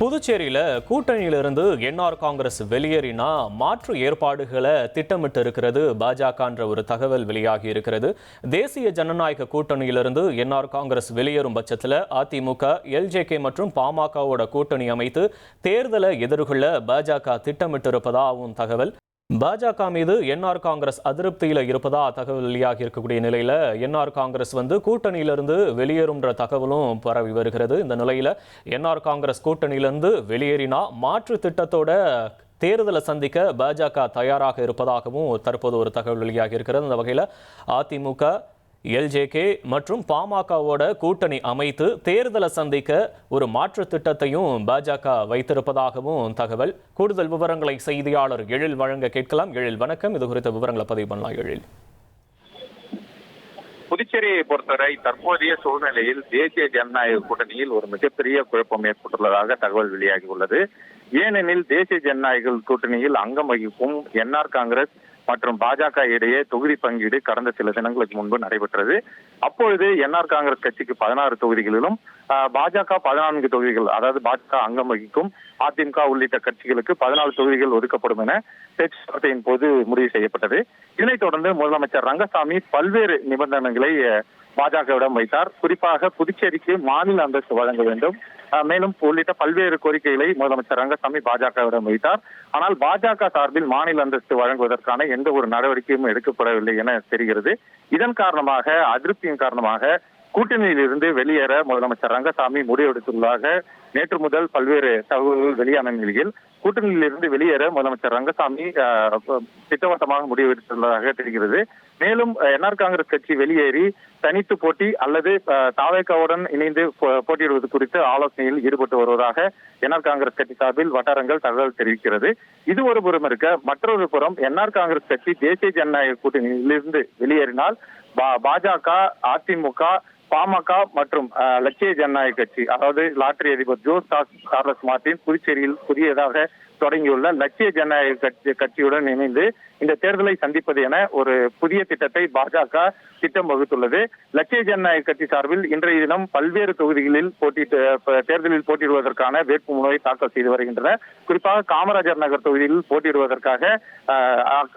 புதுச்சேரியில கூட்டணியிலிருந்து என்ஆர் காங்கிரஸ் வெளியேறினா மாற்று ஏற்பாடுகளை திட்டமிட்டு இருக்கிறது பாஜகன்ற ஒரு தகவல் வெளியாகி இருக்கிறது. தேசிய ஜனநாயக கூட்டணியிலிருந்து என்ஆர் காங்கிரஸ் வெளியேறும் பட்சத்தில் அதிமுக, எல்ஜேகே மற்றும் பாமகவோட கூட்டணி அமைத்து தேர்தலை எதிர்கொள்ள பாஜக திட்டமிட்டு இருப்பதாகவும் தகவல். பாஜக மீது என்ஆர் காங்கிரஸ் அதிருப்தியில் இருப்பதா தகவல் வெளியாகி இருக்கக்கூடிய நிலையில என்ஆர் காங்கிரஸ் கூட்டணியிலிருந்து வெளியேறும்ன்ற தகவலும் பரவி வருகிறது. இந்த நிலையில என்ஆர் காங்கிரஸ் கூட்டணியிலிருந்து வெளியேறினா மாற்று திட்டத்தோட தேர்தலை சந்திக்க பாஜக தயாராக இருப்பதாகவும் தற்போது ஒரு தகவல் வெளியாகி இருக்கிறது. இந்த வகையில் அதிமுக, எல்ஜேகே மற்றும் பாமகவோட கூட்டணி அமைத்து தேர்தலை சந்திக்க ஒரு மாற்று திட்டத்தையும் பாஜக வைத்திருப்பதாகவும் தகவல். கூடுதல் விவரங்களை செய்தியாளர் எழில் வழங்க கேட்கலாம். எழில், வணக்கம். இது குறித்த விவரங்களை பதிவு பண்ணலாம். எழில், புதுச்சேரியை பொறுத்தவரை தற்போதைய சூழ்நிலையில் தேசிய ஜனநாயக கூட்டணியில் ஒரு மிகப்பெரிய குழப்பம் ஏற்பட்டுள்ளதாக தகவல் வெளியாகி உள்ளது. ஏனெனில் தேசிய ஜனநாயக கூட்டணியில் அங்கம் வகிக்கும் என்ஆர் காங்கிரஸ் மற்றும் பாஜக இடையே தொகுதி பங்கீடு கடந்த சில தினங்களுக்கு முன்பு நடைபெற்றது. அப்பொழுது என்ஆர் காங்கிரஸ் கட்சிக்கு 16 தொகுதிகளிலும் பாஜக 14 தொகுதிகள், அதாவது பாஜக அங்கம் வகிக்கும் அதிமுக உள்ளிட்ட கட்சிகளுக்கு 14 தொகுதிகள் ஒதுக்கப்படும் என பேச்சுவார்த்தையின் போது முடிவு செய்யப்பட்டது. இதனைத் தொடர்ந்து முதலமைச்சர் ரங்கசாமி பல்வேறு நிபந்தனைகளை பாஜகவிடம் வைத்தார். குறிப்பாக புதுச்சேரிக்கு மாநில அந்தஸ்து வழங்க வேண்டும், மேலும் உள்ளிட்ட பல்வேறு கோரிக்கைகளை முதலமைச்சர் ரங்கசாமி பாஜகவிடம் வைத்தார். ஆனால் பாஜக சார்பில் மாநில அந்தஸ்து வழங்குவதற்கான எந்த ஒரு நடவடிக்கையும் எடுக்கப்படவில்லை என தெரிகிறது. இதன் காரணமாக, அதிருப்தியின் காரணமாக கூட்டணியில் இருந்து வெளியேற முதலமைச்சர் ரங்கசாமி முடிவெடுத்துள்ளதாக நேற்று முதல் பல்வேறு தகவல்கள் வெளியான நிலையில் கூட்டணியில் இருந்து வெளியேற முதலமைச்சர் ரங்கசாமி திட்டவட்டமாக முடிவெடுத்துள்ளதாக தெரிகிறது. மேலும் என்ஆர் காங்கிரஸ் கட்சி வெளியேறி தனித்து போட்டி அல்லது தாவேகாவுடன் இணைந்து போட்டியிடுவது குறித்து ஆலோசனையில் ஈடுபட்டு வருவதாக என்ஆர் காங்கிரஸ் கட்சி சார்பில் வட்டாரங்கள் தகவல் தெரிவிக்கிறது. இது ஒரு புறம் இருக்க, மற்றொரு புறம் என்ஆர் காங்கிரஸ் கட்சி தேசிய ஜனநாயக கூட்டணியிலிருந்து வெளியேறினால் பாஜக, அதிமுக, பாமக மற்றும் லட்சிய ஜனநாயக கட்சி, அதாவது லாட்டரி அதிபர் ஜோஸ் சார்லஸ் மார்டின் புதுச்சேரியில் புதியதாக தொடங்கியுள்ள லட்சிய ஜனநாயக கட்சியுடன் இணைந்து இந்த தேர்தலை சந்திப்பது என ஒரு புதிய திட்டத்தை பாஜக திட்டம் வகுத்துள்ளது. லட்சிய ஜனநாயக கட்சி சார்பில் இன்றைய தினம் பல்வேறு தொகுதிகளில் தேர்தலில் போட்டியிடுவதற்கான வேட்புமனுவை தாக்கல் செய்து வருகின்றனர். குறிப்பாக காமராஜர் நகர் தொகுதியில் போட்டியிடுவதற்காக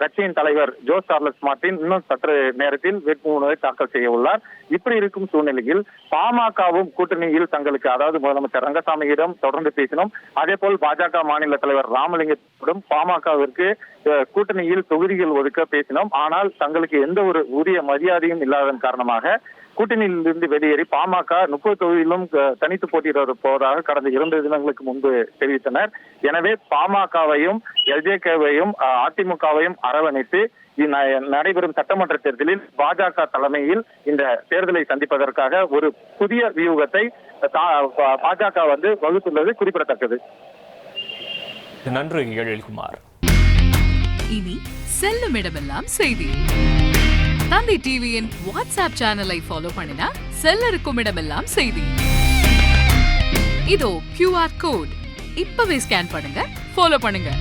கட்சியின் தலைவர் ஜோஸ் சார்லஸ் மார்டின் இன்னும் சற்று நேரத்தில் வேட்புமனுவை தாக்கல் செய்ய உள்ளார். இப்படி இருக்கும் சூழ்நிலையில் பாமகவும் கூட்டணியில் தங்களுக்கு, அதாவது முதலமைச்சர் ரங்கசாமியிடம் தொடர்ந்து பேசினோம். அதே போல் பாஜக மாநில தலைவர் ராமலிங்கத்திடம் பாமகவிற்கு கூட்டணியில் தொகுதிகள் ஒதுக்க பேசினோம். ஆனால் தங்களுக்கு எந்த ஒரு உரிய மரியாதையும் இல்லாததன் காரணமாக கூட்டணியில் இருந்து வெளியேறி பாமக 30 தொகுதியிலும் தனித்து போட்டியிட போவதாக கடந்த 2 தினங்களுக்கு முன்பு தெரிவித்தனர். எனவே பாமகவையும், எல்ஜேகேவையும், அதிமுகவையும் அரவணைத்து நடைபெறும் சட்டமன்ற தேர்தலில் பாஜக தலைமையில் இந்த தேர்தலை சந்திப்பதற்காக ஒரு புதிய வியூகத்தை பாஜக வகுத்துள்ளது குறிப்பிடத்தக்கது. நன்றி எழில்குமார். இனி செல்லும் இடமெல்லாம் செய்தி. தந்தை டிவியின் வாட்ஸ்அப் சேனலை ஃபாலோ பண்ணினா செல்ல இருக்கும் இடமெல்லாம் செய்தி. இதோ QR கோட், இப்பவே ஸ்கேன் பண்ணுங்க, ஃபாலோ பண்ணுங்க.